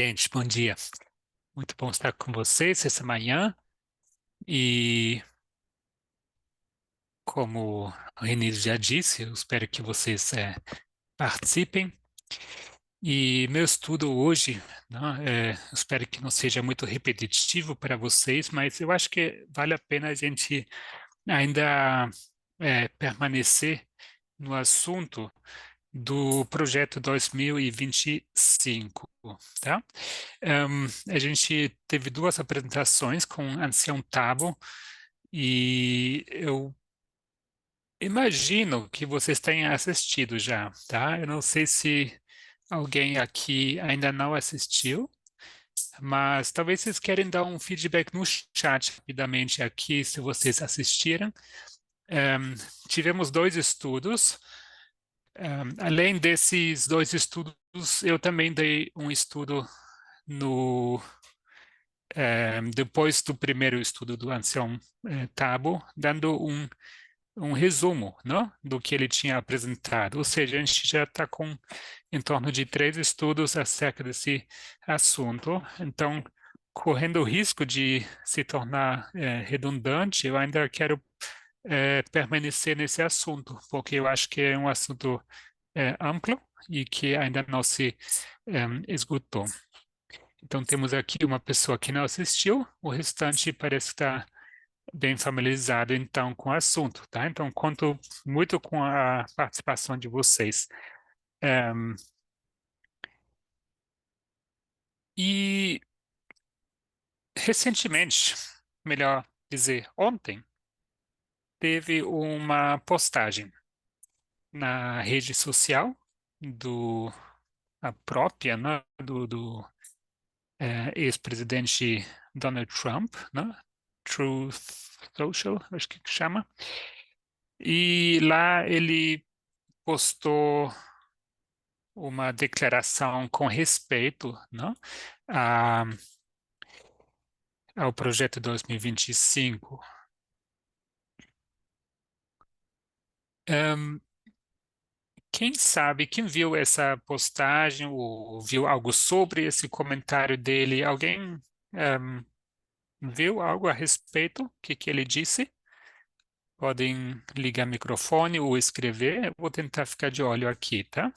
Gente, bom dia. Muito bom estar com vocês essa manhã. E como o Renildo já disse, eu espero que vocês participem. E meu estudo hoje, né, eu espero que não seja muito repetitivo para vocês, mas eu acho que vale a pena a gente ainda permanecer no assunto do projeto 2025, tá? A gente teve duas apresentações com o Ancião Tabo e eu imagino que vocês tenham assistido já, tá? Eu não sei se alguém aqui ainda não assistiu, mas talvez vocês querem dar um feedback no chat rapidamente aqui, se vocês assistiram. Em, Tivemos dois estudos. Além desses dois estudos, eu também dei um estudo no depois do primeiro estudo do Ancião Tabo, dando um resumo, não, do que ele tinha apresentado. Ou seja, a gente já está com em torno de três estudos acerca desse assunto. Então, correndo o risco de se tornar redundante, eu ainda quero permanecer nesse assunto, porque eu acho que é um assunto amplo e que ainda não se esgotou. Então, temos aqui uma pessoa que não assistiu, o restante parece estar bem familiarizado, então, com o assunto, tá? Então, conto muito com a participação de vocês. Ehm, e, recentemente, melhor dizer, ontem, teve uma postagem na rede social do a própria, né, do ex-presidente Donald Trump, né? Truth Social, acho que chama. E lá ele postou uma declaração com respeito, né, a, ao projeto 2025. Ahn, Quem sabe, quem viu essa postagem ou viu algo sobre esse comentário dele? Alguém ahm, viu algo a respeito? O que que ele disse? Podem ligar o microfone ou escrever. Eu vou tentar ficar de olho aqui, tá?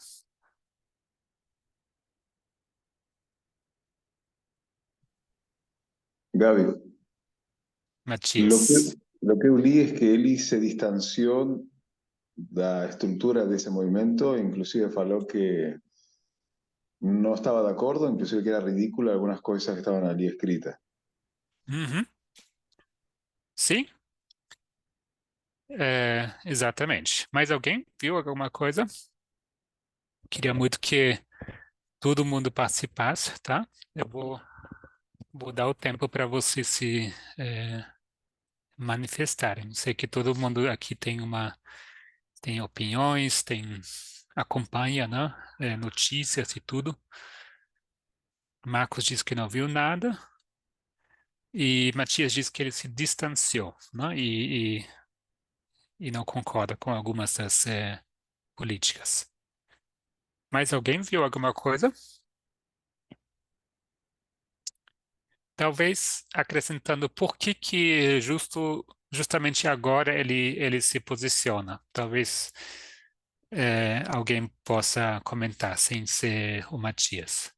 Gaby, lo que, Matias. lo que eu li es que Eli se distanció da estructura de ese movimiento, inclusive faló que no estaba de acuerdo, inclusive que era ridícula algunas cosas que estaban allí escritas. Uhum. Sim, exatamente. Mais alguém viu alguma coisa? Queria muito que todo mundo participasse, tá? Eu vou dar o tempo para vocês se manifestarem. Sei que todo mundo aqui tem opiniões, acompanha, né? Notícias e tudo. Marcos disse que não viu nada e Matias disse que ele se distanciou, né? E não concorda com algumas das políticas. Mais alguém viu alguma coisa? Talvez acrescentando por que que justamente agora ele se posiciona. Talvez alguém possa comentar, sem ser o Matias.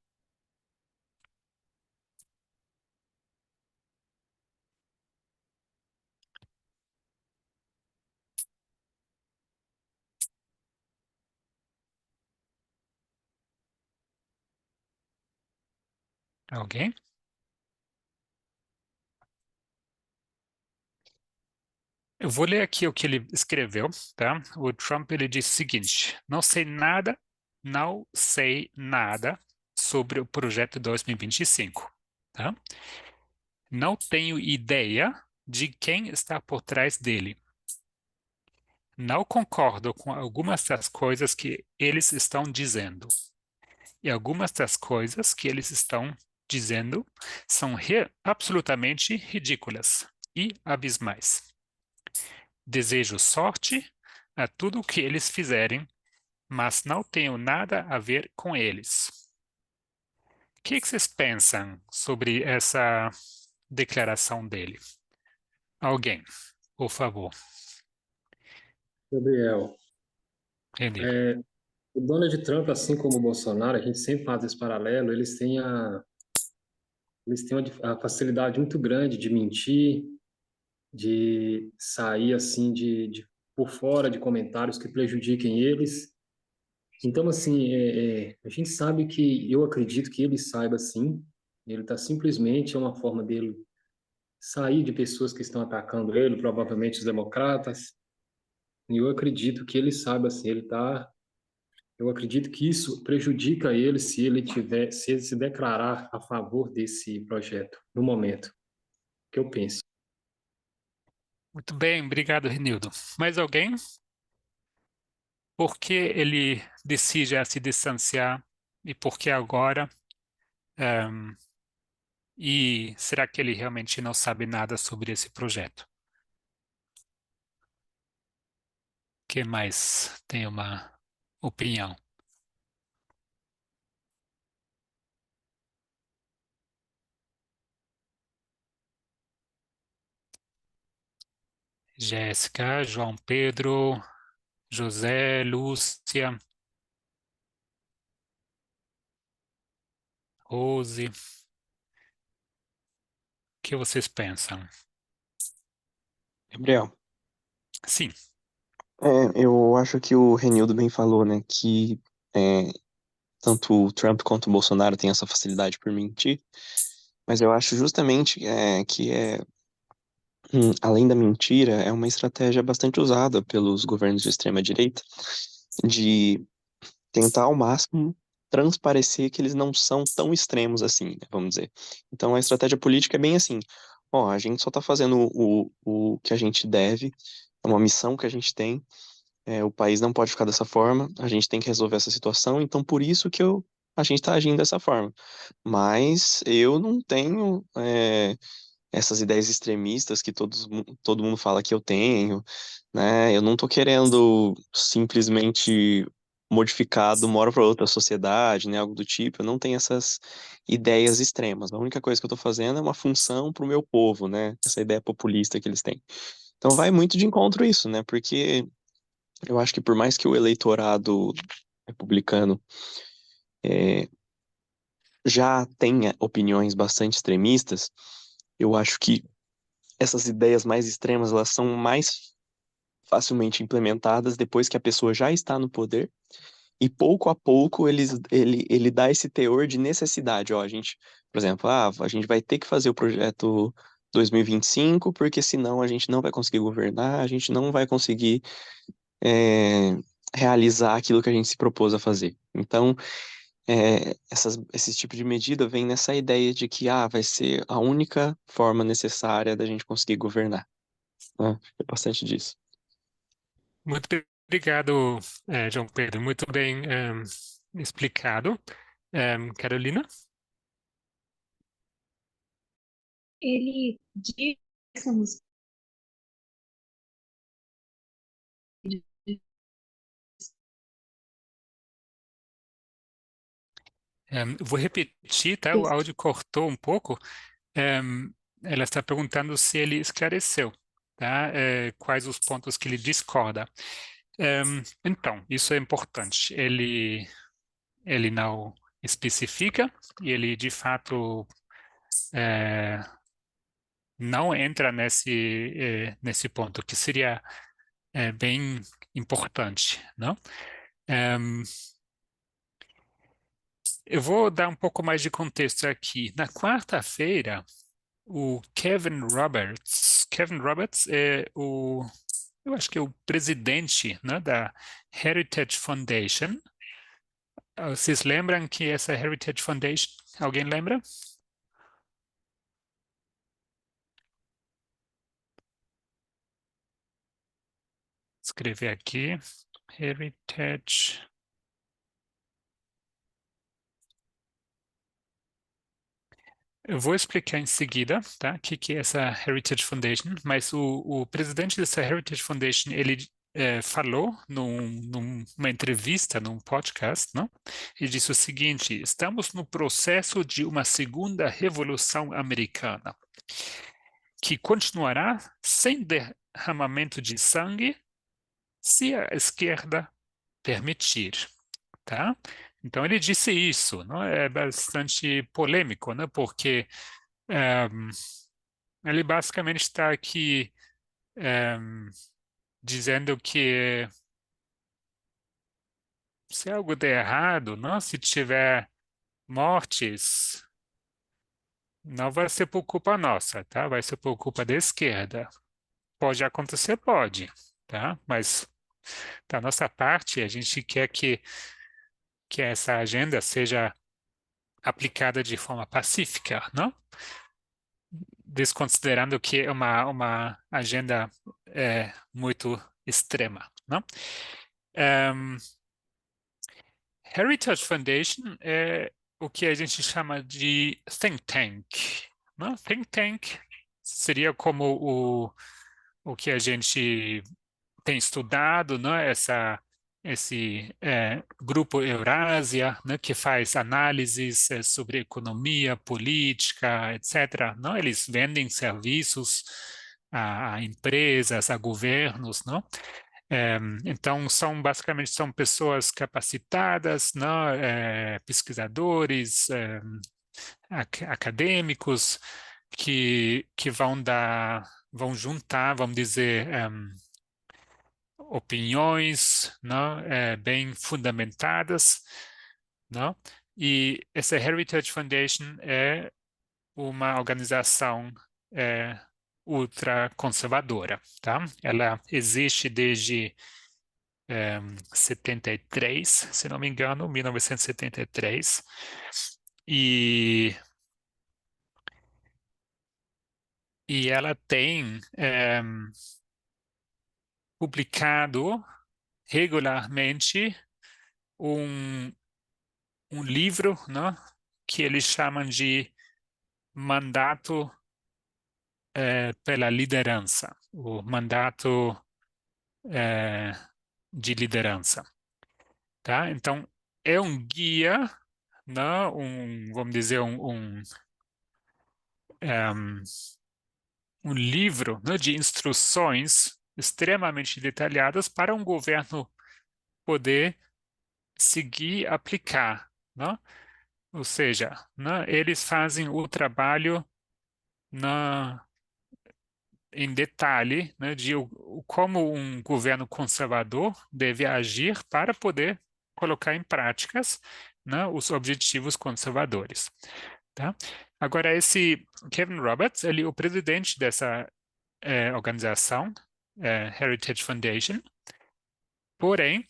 Alguém? Eu vou ler aqui o que ele escreveu, tá? O Trump ele disse o seguinte: não sei nada sobre o projeto 2025, tá? Não tenho ideia de quem está por trás dele. Não concordo com algumas das coisas que eles estão dizendo. E algumas das coisas que eles estão dizendo são absolutamente ridículas e abismais. Desejo sorte a tudo o que eles fizerem, mas não tenho nada a ver com eles. que vocês pensam sobre essa declaração dele? Alguém, por favor. Gabriel, Renildo. o Donald Trump, assim como o Bolsonaro, a gente sempre faz esse paralelo, eles têm a facilidade muito grande de mentir, de sair assim por fora de comentários que prejudiquem eles. Então, assim, a gente sabe que, eu acredito que ele saiba, sim, ele está simplesmente, é uma forma dele sair de pessoas que estão atacando ele, provavelmente os democratas, e eu acredito que ele saiba, assim, eu acredito que isso prejudica ele se ele se declarar a favor desse projeto, no momento, que eu penso. Muito bem, obrigado, Renildo. Mais alguém? Por que ele decide a se distanciar e por que agora? Ehm, e será que ele realmente não sabe nada sobre esse projeto? Quem mais tem uma opinião? Jéssica, João Pedro, José, Lúcia, Rose. O que vocês pensam? Gabriel, Sim, eu acho que o Renildo bem falou, né, que é, tanto o Trump quanto o Bolsonaro têm essa facilidade por mentir, mas eu acho justamente além da mentira, é uma estratégia bastante usada pelos governos de extrema-direita de tentar ao máximo transparecer que eles não são tão extremos assim, né, vamos dizer. Então a estratégia política é bem assim, ó, a gente só tá fazendo o que a gente deve, é uma missão que a gente tem. O país não pode ficar dessa forma, a gente tem que resolver essa situação, então por isso que a gente está agindo dessa forma. Mas eu não tenho essas ideias extremistas que todo mundo fala que eu tenho, né? Eu não estou querendo simplesmente modificar de uma hora para outra a sociedade, né? Algo do tipo. Eu não tenho essas ideias extremas. A única coisa que eu estou fazendo é uma função para o meu povo, né? Essa ideia populista que eles têm. Então vai muito de encontro isso, né? Porque eu acho que por mais que o eleitorado republicano já tenha opiniões bastante extremistas, eu acho que essas ideias mais extremas elas são mais facilmente implementadas depois que a pessoa já está no poder e pouco a pouco ele dá esse teor de necessidade. Ó, a gente, por exemplo, a gente vai ter que fazer o projeto 2025 porque senão a gente não vai conseguir governar, a gente não vai conseguir é, realizar aquilo que a gente se propôs a fazer. Então, esse tipo de medida vem nessa ideia de que vai ser a única forma necessária da gente conseguir governar. Né? É bastante disso. muito obrigado, João Pedro. Muito bem, explicado. Carolina? Ele diz essa música Vou repetir, tá? O áudio cortou um pouco. Em, ela está perguntando se ele esclareceu, tá? Quais os pontos que ele discorda. Então, isso é importante. Ele não especifica e ele, de fato, não entra nesse ponto, que seria bem importante, não? Em, eu vou dar um pouco mais de contexto aqui. Na quarta-feira, o Kevin Roberts eu acho que é o presidente, né, da Heritage Foundation. Vocês lembram que essa Heritage Foundation, alguém lembra? Escrever aqui, Heritage. Eu vou explicar em seguida, tá? O que é essa Heritage Foundation, mas o presidente dessa Heritage Foundation, ele falou numa entrevista, num podcast, não? E disse o seguinte: estamos no processo de uma segunda revolução americana, que continuará sem derramamento de sangue, se a esquerda permitir, tá? Então ele disse isso, não? É bastante polêmico, né? Porque ele basicamente está aqui dizendo que se algo der errado, não? Se tiver mortes, não vai ser por culpa nossa, tá? Vai ser por culpa da esquerda. Pode acontecer, pode, tá? Mas da nossa parte, a gente quer que essa agenda seja aplicada de forma pacífica, não? Desconsiderando que é uma agenda muito extrema, não? Heritage Foundation é o que a gente chama de think tank, não? Think tank seria como o que a gente tem estudado, né? Esse grupo Eurásia, né? Que faz análises sobre economia, política, etc. Não? Eles vendem serviços a empresas, a governos, não? Então, basicamente são pessoas capacitadas, né, pesquisadores, acadêmicos, que vão juntar, vamos dizer, opiniões, né, bem fundamentadas, né? E essa Heritage Foundation é uma organização ultraconservadora, tá? Ela existe desde 73, se não me engano, 1973. E ela tem publicado regularmente um, um livro, né, que eles chamam de Mandato pela Liderança, o Mandato de Liderança, tá? Então, é um guia, né, vamos dizer, um livro, né, de instruções extremamente detalhadas para um governo poder seguir e aplicar, né? Ou seja, né, eles fazem o trabalho em detalhe, né, de como um governo conservador deve agir para poder colocar em práticas, né, os objetivos conservadores, tá? Agora, esse Kevin Roberts, ele é o presidente dessa organização, Heritage Foundation. Porém,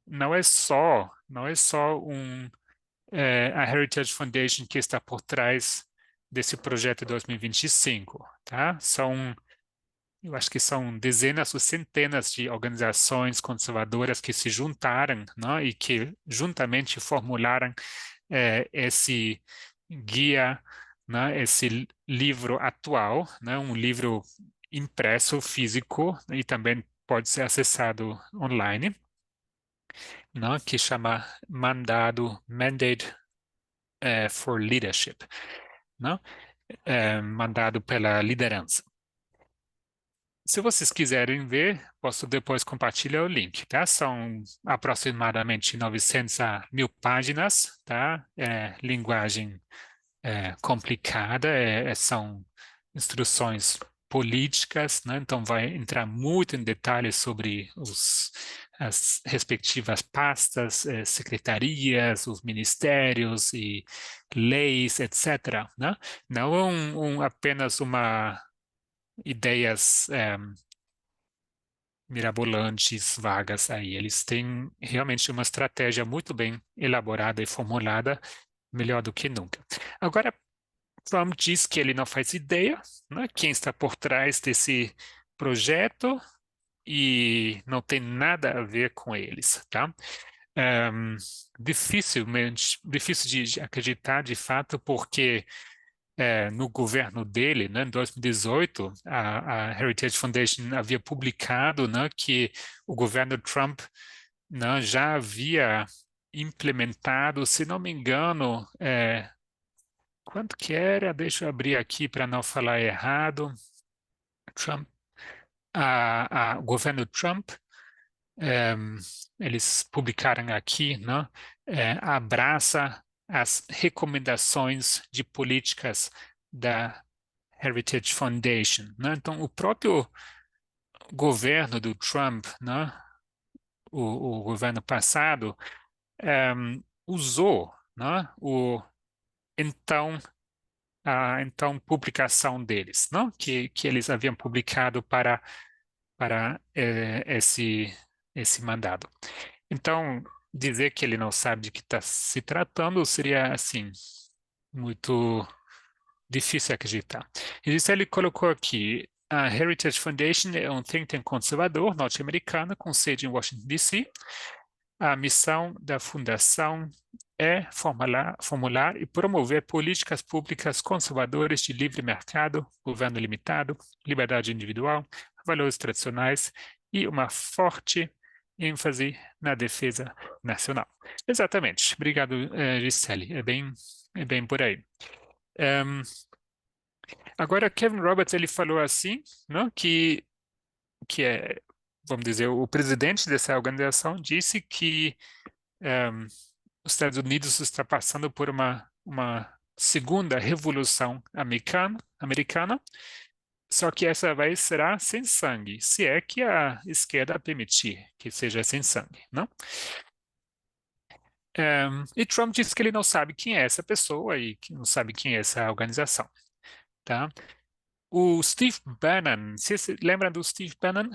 não é só a Heritage Foundation que está por trás desse projeto 2025, tá? Eu acho que são dezenas ou centenas de organizações conservadoras que se juntaram, né, e que juntamente formularam esse guia, né, esse livro atual, né, um livro impresso, físico, e também pode ser acessado online, né, que chama Mandate for Leadership, né, mandado pela liderança. Se vocês quiserem ver, posso depois compartilhar o link, tá? São aproximadamente 900 a 1000 páginas, tá? Linguagem complicada, são instruções políticas, né? Então vai entrar muito em detalhes sobre as respectivas pastas, secretarias, os ministérios e leis, etc., né? Não apenas ideias mirabolantes, vagas aí. Eles têm realmente uma estratégia muito bem elaborada e formulada, melhor do que nunca. Agora, Trump diz que ele não faz ideia, né, quem está por trás desse projeto e não tem nada a ver com eles, tá? Difícil de acreditar de fato, porque no governo dele, né, em 2018, a Heritage Foundation havia publicado, né, que o governo Trump, né, já havia implementado, se não me engano, quanto que era? Deixa eu abrir aqui para não falar errado. Trump, o governo Trump, eles publicaram aqui, né, abraça as recomendações de políticas da Heritage Foundation, né? Então, o próprio governo do Trump, né, o governo passado, usou, né, então a então publicação deles, não? Que eles haviam publicado para esse mandado. Então, dizer que ele não sabe de que está se tratando seria assim muito difícil acreditar. E isso ele colocou aqui. A Heritage Foundation é um think tank conservador norte-americano com sede em Washington, D.C. A missão da fundação é formular e promover políticas públicas conservadoras de livre mercado, governo limitado, liberdade individual, valores tradicionais e uma forte ênfase na defesa nacional. Exatamente. Obrigado, Gisele. É bem por aí. Agora, Kevin Roberts, ele falou assim, não, que é, vamos dizer, o presidente dessa organização disse que os Estados Unidos está passando por uma segunda revolução americana, só que essa vez será sem sangue, se é que a esquerda permitir que seja sem sangue, não? E Trump disse que ele não sabe quem é essa pessoa e que não sabe quem é essa organização, tá? O Steve Bannon, você se lembra do Steve Bannon?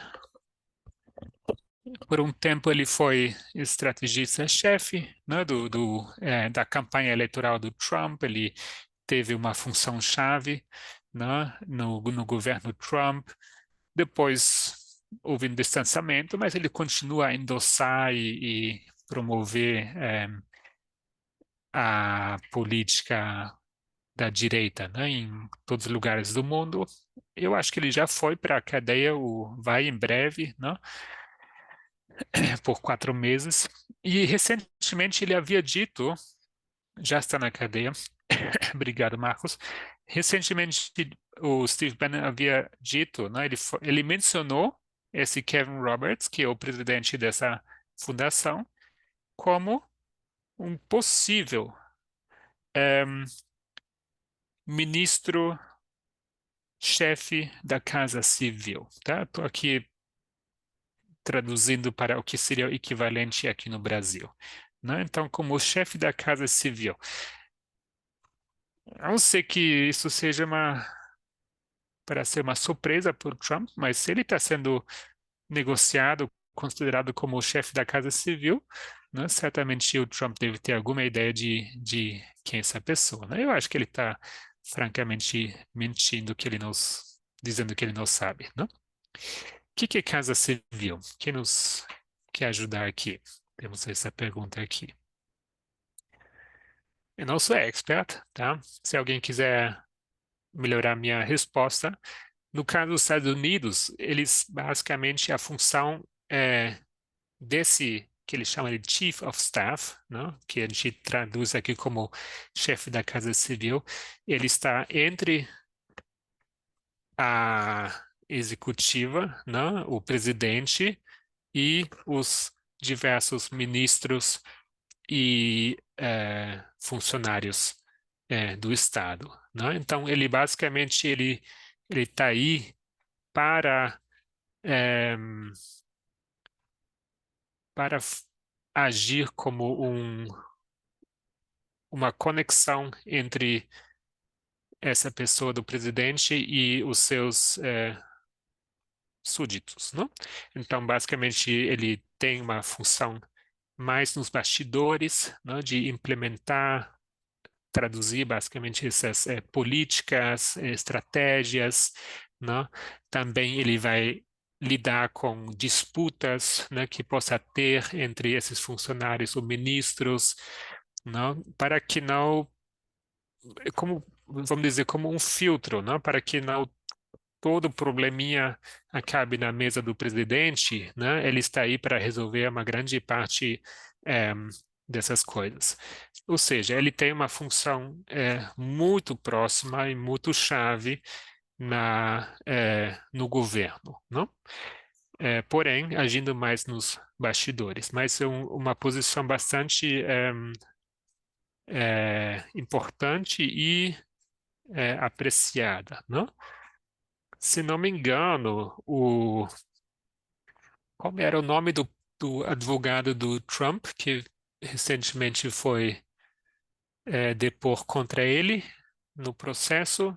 Por um tempo ele foi estrategista-chefe, né, da campanha eleitoral do Trump. Ele teve uma função chave, né, no governo Trump. Depois houve um distanciamento, mas ele continua a endossar e promover a política da direita, né, em todos os lugares do mundo. Eu acho que ele já foi para a cadeia, vai em breve, né, por 4 meses. E recentemente ele havia dito, já está na cadeia, obrigado, Marcos. Recentemente o Steve Bannon havia dito, né, ele mencionou esse Kevin Roberts, que é o presidente dessa fundação, como um possível ministro-chefe da Casa Civil, tá? Estou aqui traduzindo para o que seria o equivalente aqui no Brasil, né? Então, como chefe da Casa Civil. A não ser que isso seja para ser uma surpresa para o Trump, mas se ele está sendo negociado, considerado como o chefe da Casa Civil, né, certamente o Trump deve ter alguma ideia de quem é essa pessoa, né? Eu acho que ele está francamente mentindo dizendo que ele não sabe, né? O que é Casa Civil? Quem nos quer ajudar aqui? Temos essa pergunta aqui. Eu não sou expert, tá? Se alguém quiser melhorar minha resposta, no caso dos Estados Unidos, eles basicamente a função desse que eles chamam de Chief of Staff, né, que a gente traduz aqui como chefe da Casa Civil, ele está entre a executiva, né, o presidente e os diversos ministros e funcionários do Estado, né? Então ele basicamente ele está aí para para agir como uma conexão entre essa pessoa do presidente e os seus súditos, não? Então, basicamente, ele tem uma função mais nos bastidores, né, de implementar, traduzir basicamente essas políticas, estratégias, né? Também ele vai lidar com disputas, né, que possa ter entre esses funcionários ou ministros, não? Para que não, como vamos dizer, como um filtro, né, para que não todo probleminha acabe na mesa do presidente, né? Ele está aí para resolver uma grande parte dessas coisas. Ou seja, ele tem uma função muito próxima e muito chave no governo, não? Porém, agindo mais nos bastidores, mas é uma posição bastante importante e apreciada, não? Se não me engano, qual era o nome do advogado do Trump que recentemente foi depor contra ele no processo?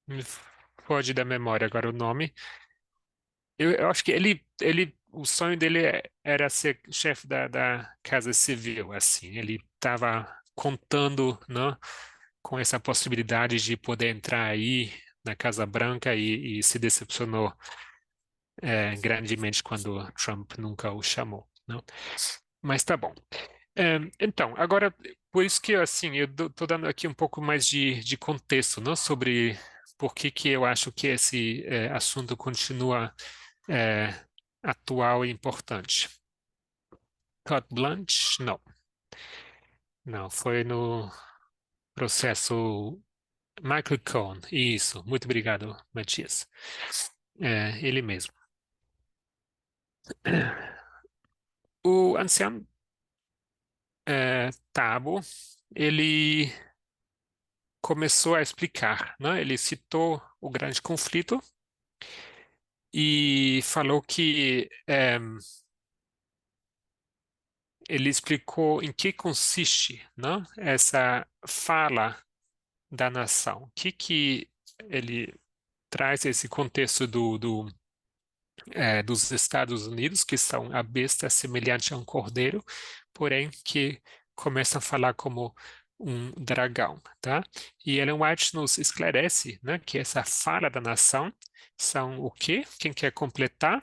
Me foge da memória agora o nome. Eu acho que o sonho dele era ser chefe da Casa Civil, assim. Ele estava contando, né, com essa possibilidade de poder entrar aí na Casa Branca e se decepcionou grandemente quando Trump nunca o chamou, não? Mas tá bom. Então, agora, por isso que assim, eu estou dando aqui um pouco mais de contexto, não, sobre por que eu acho que esse assunto continua é, atual e importante. Carte Blanche? Não. Não, foi no processo Michael Cohen. Isso, muito obrigado, Matias. Ele mesmo. O ancião Tabo, ele começou a explicar, né? Ele citou o grande conflito e falou que ele explicou em que consiste, né, essa fala da nação. O que ele traz esse contexto dos Estados Unidos, que são a besta semelhante a um cordeiro, porém que começam a falar como um dragão, tá? E Ellen White nos esclarece, né, que essa fala da nação são o quê? Quem quer completar?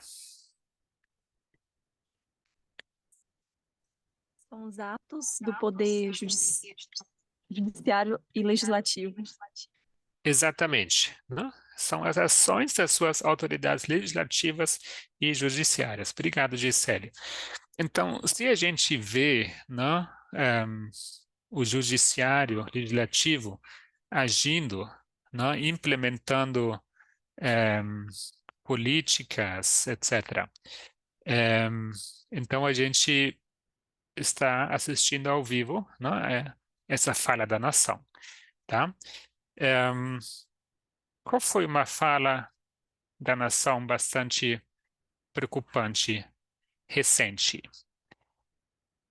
São os atos do poder judiciário e legislativo. Exatamente, né? São as ações das suas autoridades legislativas e judiciárias. Obrigado, Gisele. Então, se a gente vê, né, o judiciário legislativo agindo, né, implementando políticas, etc. Então, a gente está assistindo ao vivo, né, essa fala da nação, tá? Qual foi uma fala da nação bastante preocupante, recente,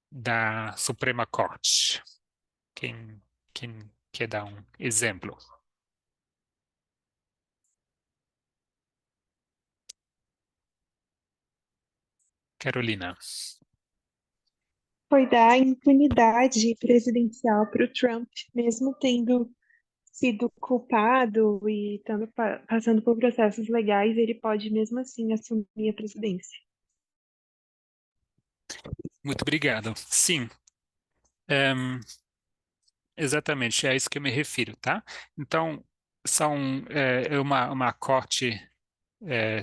da Suprema Corte? Quem quer dar um exemplo? Carolina. Foi dar impunidade presidencial para o Trump, mesmo tendo sido culpado e passando por processos legais, ele pode mesmo assim assumir a presidência. Muito obrigado. Sim, exatamente, é a isso que eu me refiro, tá? Então, é uma corte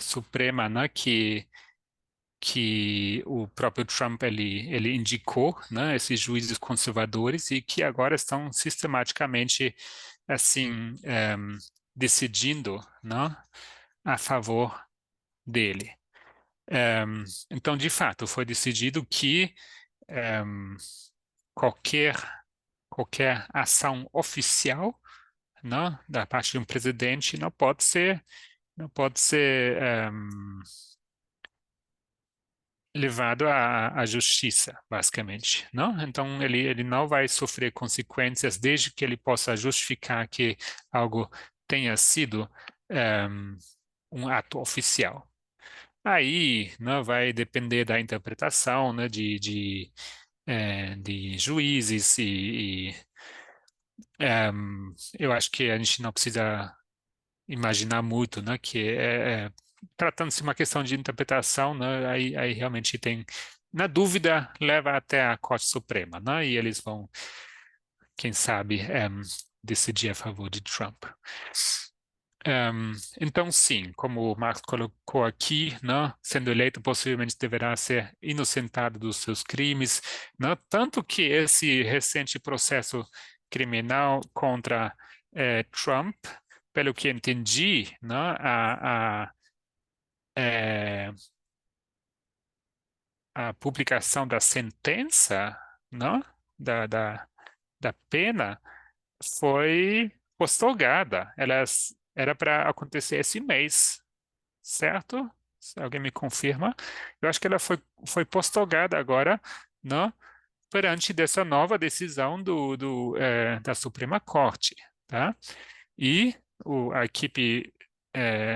suprema, né, que o próprio Trump ele indicou, né, esses juízes conservadores e que agora estão sistematicamente assim decidindo, né, a favor dele. Então, de fato, foi decidido que qualquer qualquer ação oficial, né, da parte de um presidente não pode ser levado à justiça, basicamente, não? Então ele não vai sofrer consequências desde que ele possa justificar que algo tenha sido um ato oficial. Aí, né, vai depender da interpretação, né, de juízes eu acho que a gente não precisa imaginar muito, né, que tratando-se de uma questão de interpretação, né, aí realmente tem na dúvida, leva até a Corte Suprema, né? E eles vão, quem sabe, decidir a favor de Trump. Então, sim, como o Marcos colocou aqui, né, sendo eleito, possivelmente deverá ser inocentado dos seus crimes, né, tanto que esse recente processo criminal contra Trump, pelo que entendi, né, eh, a publicação da sentença, né, da pena, foi postergada. Ela era para acontecer esse mês, certo? Se alguém me confirma. Eu acho que ela foi postergada agora, né, perante dessa nova decisão da Suprema Corte, tá? E a equipe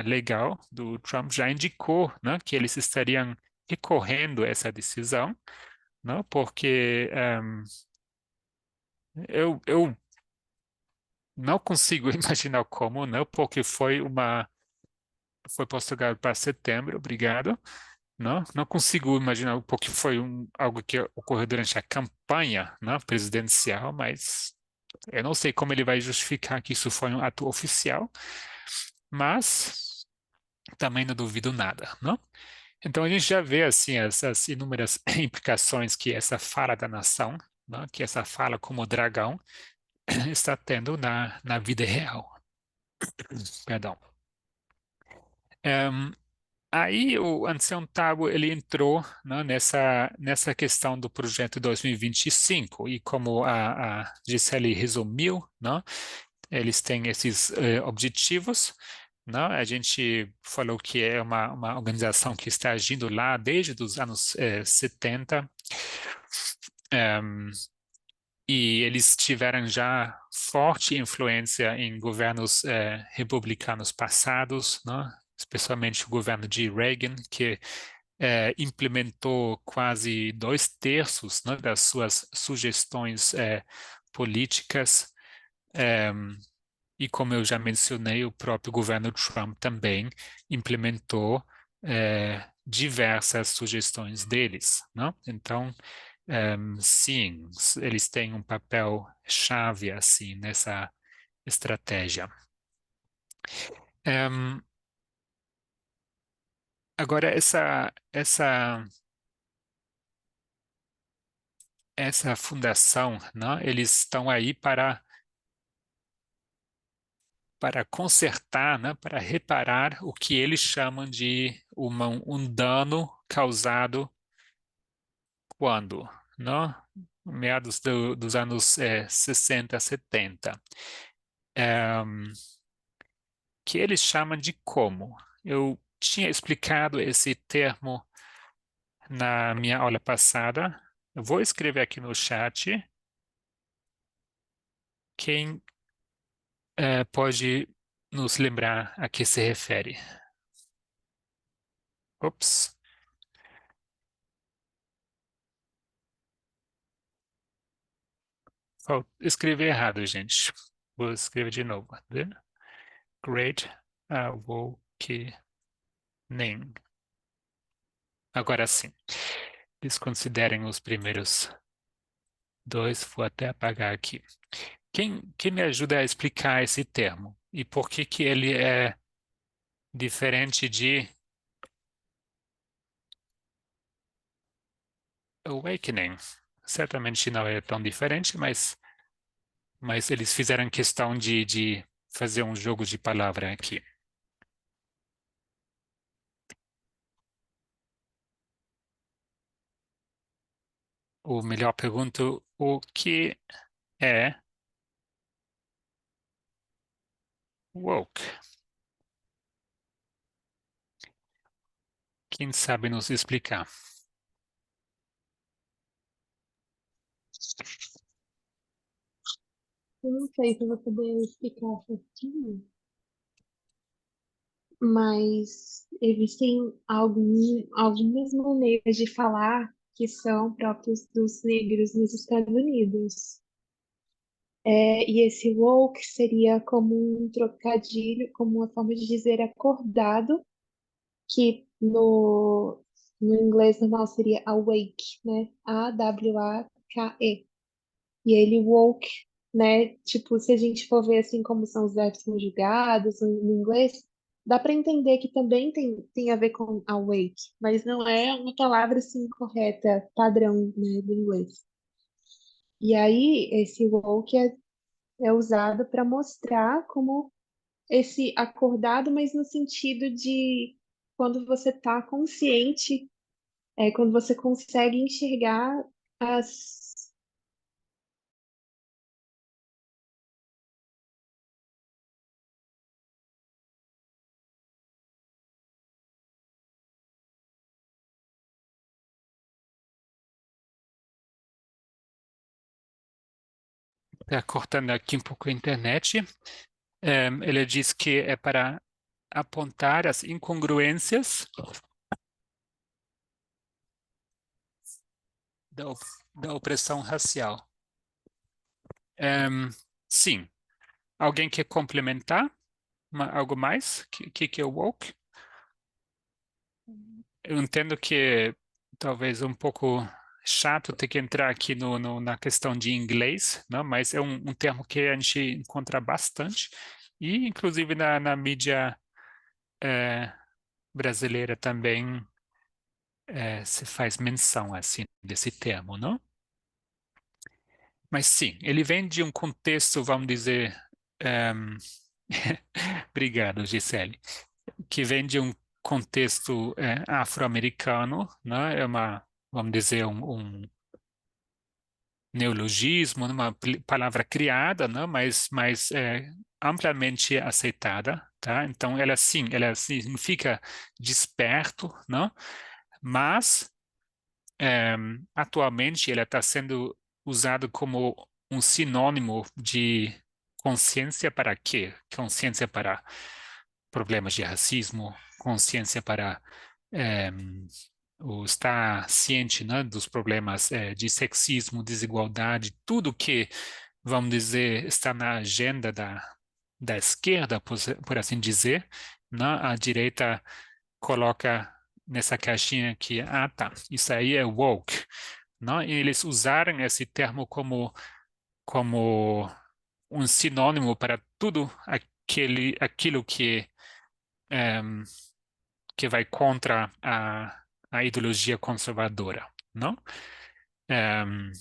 legal do Trump já indicou, né, que eles estariam recorrendo a essa decisão, né, porque eu não consigo imaginar como, não, porque foi postergado para setembro, obrigado. Não consigo imaginar porque foi algo que ocorreu durante a campanha, né, presidencial, mas eu não sei como ele vai justificar que isso foi um ato oficial, mas também não duvido nada, não? Então a gente já vê assim essas inúmeras implicações que essa fala da nação, né, que essa fala como dragão está tendo na vida real. Perdão. Em, Aí o Ancião Tabo ele entrou, né, nessa questão do projeto 2025 e como a Gisele resumiu, né, eles têm esses objetivos, né, a gente falou que é uma organização que está agindo lá desde os anos 70, e eles tiveram já forte influência em governos republicanos passados, né, especialmente o governo de Reagan, que implementou quase 2/3, né, das suas sugestões políticas. E como eu já mencionei, o próprio governo Trump também implementou diversas sugestões deles, né? Então, sim, eles têm um papel chave assim nessa estratégia. Agora, essa fundação, né, eles estão aí para consertar, né, para reparar o que eles chamam de um dano causado quando, né? Meados dos anos 60, 70. Que eles chamam de como? Eu tinha explicado esse termo na minha aula passada. Eu vou escrever aqui no chat. Quem pode nos lembrar a que se refere? Ops. Escrevi errado, gente. Vou escrever de novo. The Great Awakening. Agora sim. Desconsiderem os primeiros dois. Vou até apagar aqui. Quem me ajuda a explicar esse termo? E por que ele é diferente de awakening? Certamente não é tão diferente, mas eles fizeram questão de fazer um jogo de palavra aqui. Ou melhor, pergunto, o que é woke? Quem sabe nos explicar? Eu não sei se eu vou poder explicar certinho, mas existem algumas maneiras de falar que são próprios dos negros nos Estados Unidos. E esse woke seria como um trocadilho, como uma forma de dizer acordado, que No inglês normal seria awake, né? A-W-A-K-E. E ele woke, né? Tipo, se a gente for ver assim como são os verbos conjugados no inglês, dá para entender que também tem a ver com awake, mas não é uma palavra assim correta, padrão, né, do inglês. E aí, esse woke é usado para mostrar como esse acordado, mas no sentido de quando você está consciente, quando você consegue enxergar as. Tá cortando aqui um pouco a internet. Ele diz que é para apontar as incongruências da, da opressão racial. Sim. Alguém quer complementar? Algo mais? Que é woke? Eu entendo que talvez um pouco chato ter que entrar aqui na questão de inglês, não? Mas é um termo que a gente encontra bastante e inclusive na mídia brasileira também se faz menção assim desse termo, não? Mas sim, ele vem de um contexto, vamos dizer, ehm, obrigado, Gisele, que vem de um contexto afro-americano, né? É uma, vamos dizer, um neologismo, uma palavra criada, né? Mas amplamente aceitada, tá? Então, ela significa desperto, né? Mas atualmente ela está sendo usada como um sinônimo de consciência para quê? Consciência para problemas de racismo, consciência para o estar ciente, né, dos problemas de sexismo, desigualdade, tudo que, vamos dizer, está na agenda da esquerda, por assim dizer, né? A direita coloca nessa caixinha que, tá, isso aí é woke, não? E eles usaram esse termo como um sinônimo para tudo aquilo que vai contra a ideologia conservadora, não? Em,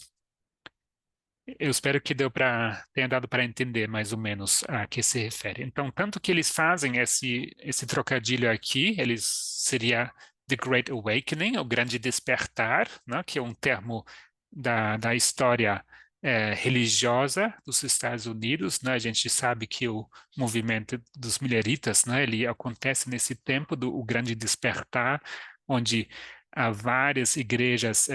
eu espero que tenha dado para entender mais ou menos a que se refere. Então, tanto que eles fazem esse trocadilho aqui, eles seria The Great Awakening, o grande despertar, né, que é um termo da história religiosa dos Estados Unidos, né? A gente sabe que o movimento dos mileritas, né, ele acontece nesse tempo do o grande despertar, onde há várias igrejas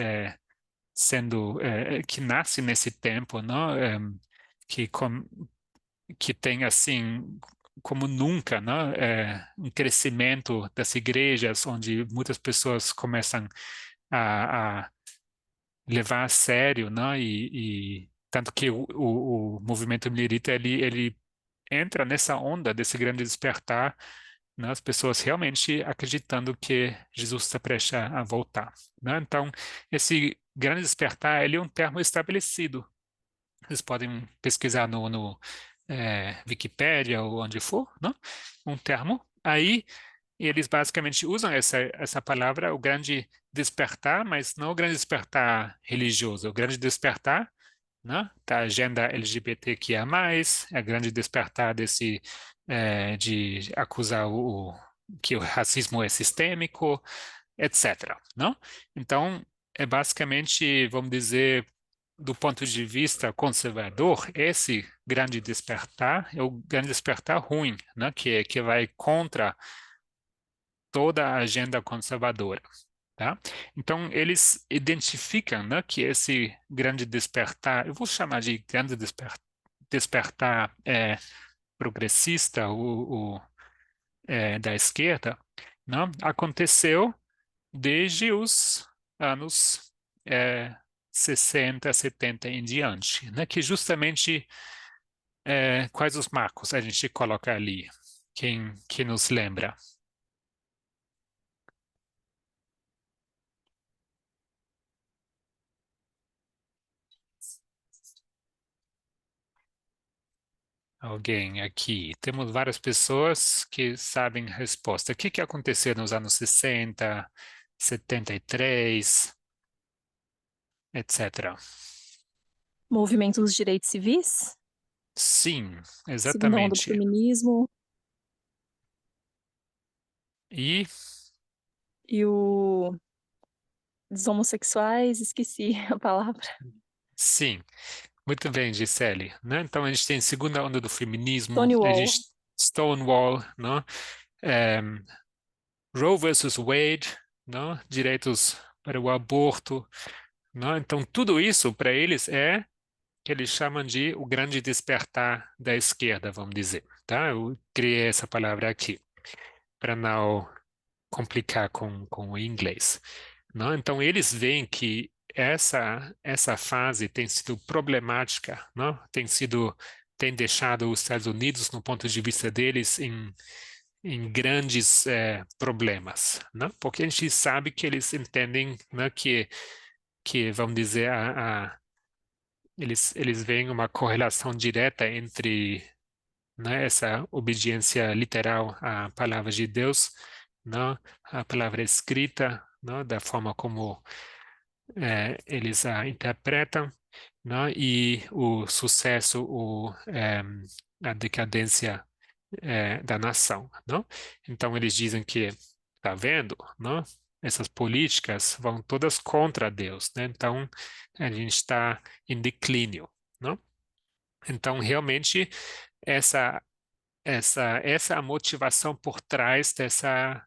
sendo que nasce nesse tempo, não? Que que tem assim como nunca, não? Um crescimento das igrejas, onde muitas pessoas começam a levar a sério, não? E tanto que o movimento milerita ele entra nessa onda desse grande despertar, né? As pessoas realmente acreditando que Jesus está prestes a voltar, né? Então, esse grande despertar, ele é um termo estabelecido. Vocês podem pesquisar no Wikipédia ou onde for, né? Um termo. Aí, eles basicamente usam essa palavra, o grande despertar, mas não o grande despertar religioso, o grande despertar, né, da agenda LGBTQIA+, a grande despertar de acusar que o racismo é sistêmico, etc. Não? Então, é basicamente, vamos dizer, do ponto de vista conservador, esse grande despertar é o grande despertar ruim, né, que vai contra toda a agenda conservadora. Tá? Então, eles identificam, né, que esse grande despertar, eu vou chamar de grande despertar progressista, da esquerda, né, aconteceu desde os anos 60, 70 em diante, né, que justamente quais os marcos a gente coloca ali, quem nos lembra? Alguém aqui? Temos várias pessoas que sabem a resposta. O que que aconteceu nos anos 60, 73, etc. Movimento dos direitos civis, Sim, segunda onda do exatamente. feminismo E e o dos homossexuais, esqueci a palavra. sim, muito bem, Gisele, né? Então a gente tem segunda onda do feminismo, a Stonewall. gente Stonewall, né? Em, Roe versus Wade, né? Direitos para o aborto, né? Então tudo isso para eles é que eles chamam de o grande despertar da esquerda, vamos dizer, tá? Eu criei essa palavra aqui para não complicar com o inglês, não? Então eles veem que essa fase tem sido problemática, não? Tem deixado os Estados Unidos, no ponto de vista deles, em grandes problemas, né? Porque a gente sabe que eles entendem, né, que vamos dizer eles veem uma correlação direta entre, né, essa obediência literal à palavra de Deus, né, a palavra escrita, né, da forma como eles a interpretam, né, e o sucesso, a decadência da nação, não? Então eles dizem que, tá vendo, não? Essas políticas vão todas contra Deus, né? Então a gente está em declínio, não? Então realmente essa essa é a motivação por trás dessa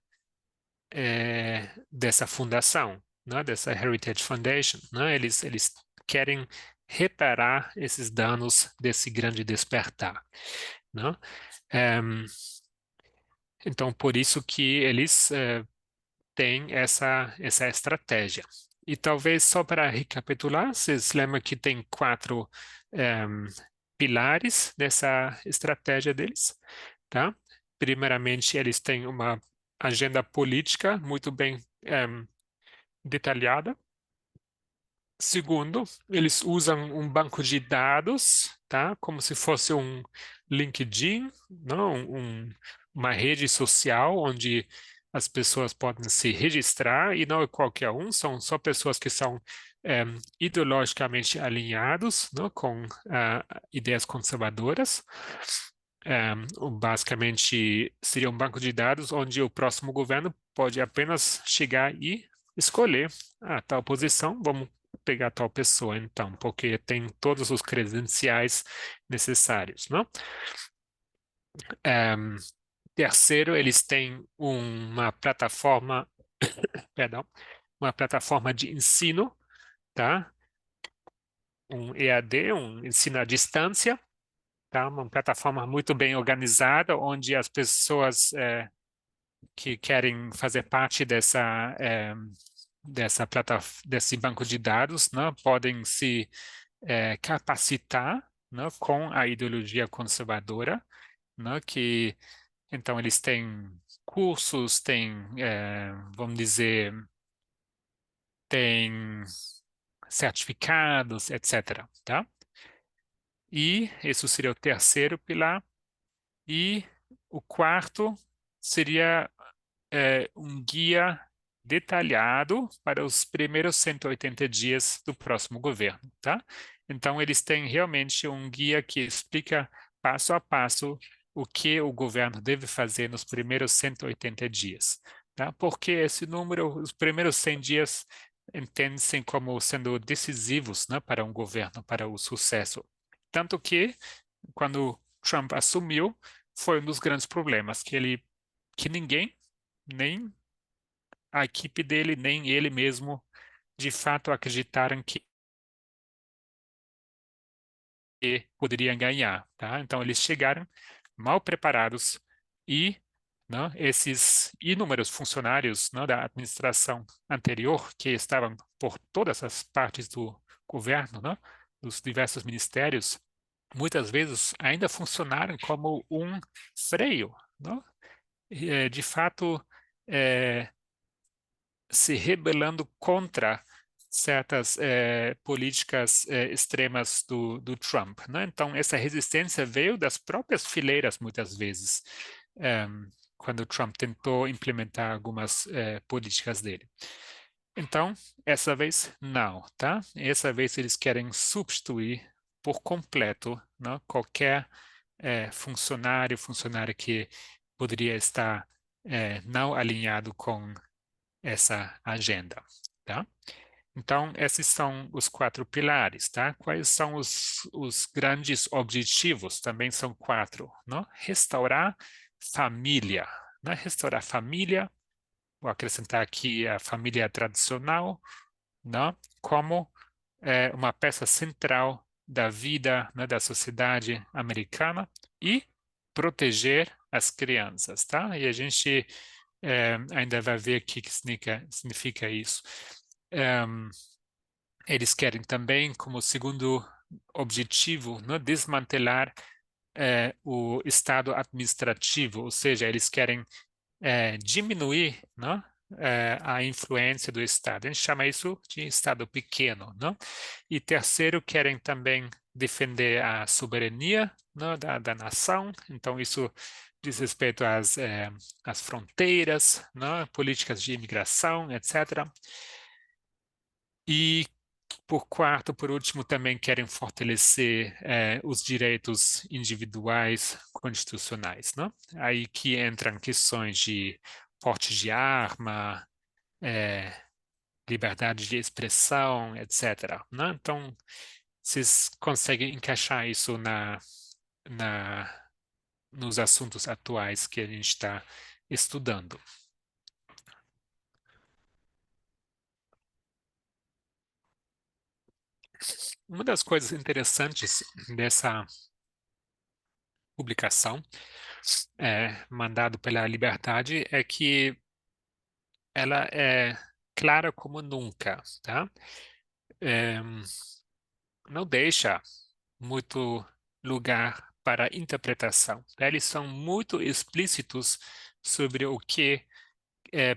fundação, né? Dessa Heritage Foundation, né? Eles querem reparar esses danos desse grande despertar, né? Em, então, por isso que eles têm essa estratégia. E talvez só para recapitular, vocês lembram que tem quatro em, pilares dessa estratégia deles, tá? Primeiramente, eles têm uma agenda política muito bem detalhada. Segundo, eles usam um banco de dados, tá? Como se fosse um LinkedIn, não? Uma rede social onde as pessoas podem se registrar e não é qualquer um, são só pessoas que são ideologicamente alinhados, não? Com ideias conservadoras. Basicamente, seria um banco de dados onde o próximo governo pode apenas chegar e escolher tal posição, vamos pegar tal pessoa, então, porque tem todos os credenciais necessários, não? Ehm, Terceiro, eles têm uma plataforma, perdão, uma plataforma de ensino, tá? Um EAD, um ensino à distância, tá? Uma plataforma muito bem organizada, onde as pessoas que querem fazer parte desse banco de dados, né, podem se capacitar, né, com a ideologia conservadora, né, que então eles têm cursos, vamos dizer, têm certificados, etc., tá? E isso seria o terceiro pilar. E o quarto seria um guia detalhado para os primeiros 180 dias do próximo governo, tá? Então, eles têm realmente um guia que explica passo a passo o que o governo deve fazer nos primeiros 180 dias, tá? Porque esse número, os primeiros 100 dias, entendem-se como sendo decisivos, né, para um governo, para o sucesso. Tanto que, quando Trump assumiu, foi um dos grandes problemas, que ninguém, nem a equipe dele, nem ele mesmo, de fato acreditaram que poderia ganhar, tá? Então eles chegaram mal preparados e, né, esses inúmeros funcionários, né, da administração anterior que estavam por todas as partes do governo, né, dos diversos ministérios, muitas vezes ainda funcionaram como um freio, né? De fato, se rebelando contra certas políticas extremas do Trump, né? Então, essa resistência veio das próprias fileiras, muitas vezes, quando o Trump tentou implementar algumas políticas dele. Então, essa vez não, tá? Essa vez eles querem substituir por completo, né, qualquer funcionária que poderia estar não alinhado com essa agenda, tá? Então, esses são os 4 pilares, tá? Quais são os grandes objetivos? Também são 4, não? Restaurar família, né? Restaurar família, vou acrescentar aqui a família tradicional, não? Como uma peça central da vida, né, da sociedade americana e proteger as crianças, tá? E a gente ainda vai ver o que significa isso. Eles querem também, como segundo objetivo, né, desmantelar o Estado administrativo, ou seja, eles querem diminuir, né, a influência do Estado. A gente chama isso de Estado pequeno, né? E terceiro, querem também defender a soberania, né, da nação. Então, isso diz respeito às fronteiras, né, políticas de imigração, etc. E por último, também querem fortalecer os direitos individuais constitucionais, né? Aí que entram questões de porte de arma, liberdade de expressão, etc., né? Então, vocês conseguem encaixar isso nos assuntos atuais que a gente está estudando. Uma das coisas interessantes dessa publicação mandado pela Liberdade é que ela é clara como nunca, tá? Não deixa muito lugar para interpretação, tá? Eles são muito explícitos sobre o que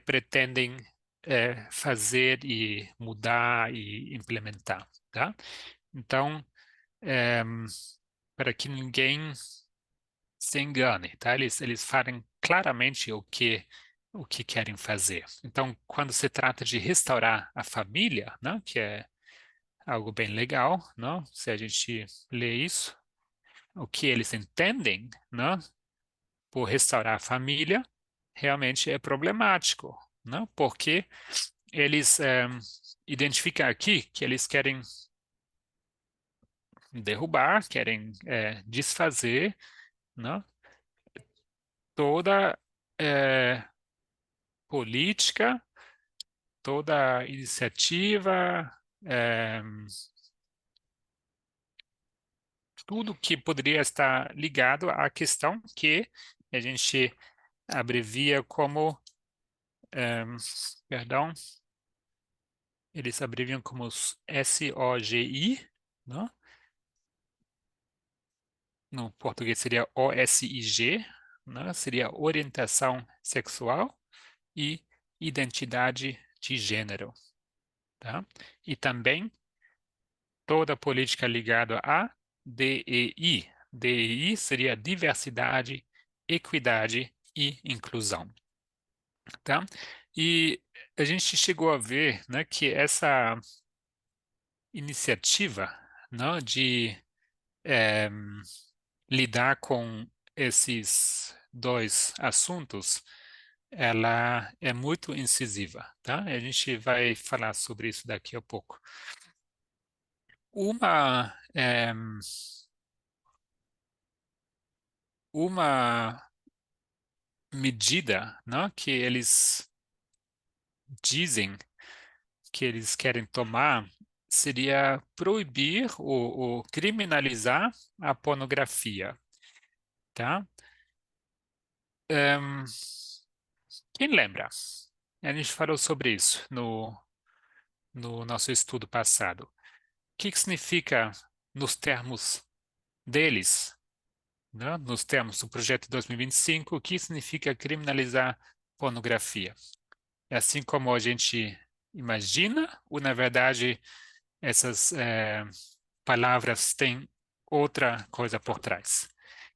pretendem fazer e mudar e implementar, tá? Então, para que ninguém se engane, tá? Eles falam claramente o que querem fazer. Então, quando se trata de restaurar a família, né, que é algo bem legal, né? Se a gente lê isso, o que eles entendem, né, por restaurar a família, realmente é problemático, né? Porque eles identificam aqui que eles querem derrubar, querem desfazer, né, toda política, toda iniciativa, tudo que poderia estar ligado à questão que a gente abrevia como, perdão, eles abreviam como SOGI, né? No português seria OSIG, né? Seria orientação sexual e identidade de gênero, tá? E também toda política ligada a DEI. DEI seria diversidade, equidade e inclusão, tá? E a gente chegou a ver, né, que essa iniciativa, né, de lidar com esses 2 assuntos, ela é muito incisiva, tá? A gente vai falar sobre isso daqui a pouco. Uma medida, né, que eles dizem que eles querem tomar seria proibir ou criminalizar a pornografia, tá? Quem lembra? A gente falou sobre isso no nosso estudo passado. O que significa, nos termos deles, né, nos termos do projeto 2025, o que significa criminalizar pornografia? Assim como a gente imagina, ou na verdade essas palavras têm outra coisa por trás?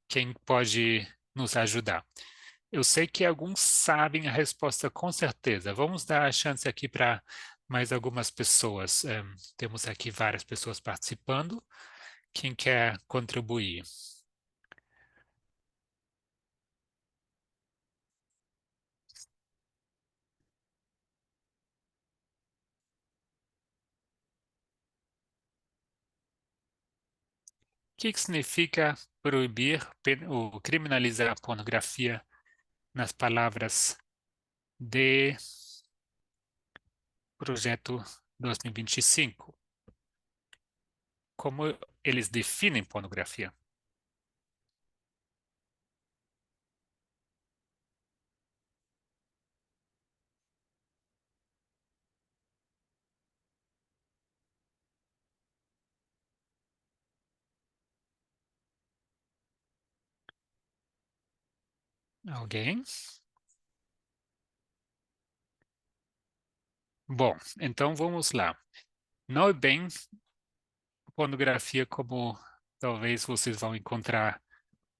Quem pode nos ajudar? Eu sei que alguns sabem a resposta com certeza. Vamos dar a chance aqui para mais algumas pessoas. Temos aqui várias pessoas participando. Quem quer contribuir? O que significa proibir ou criminalizar a pornografia nas palavras de projeto 2025? Como eles definem pornografia? Alguém? Bom, então vamos lá. Não é bem pornografia como talvez vocês vão encontrar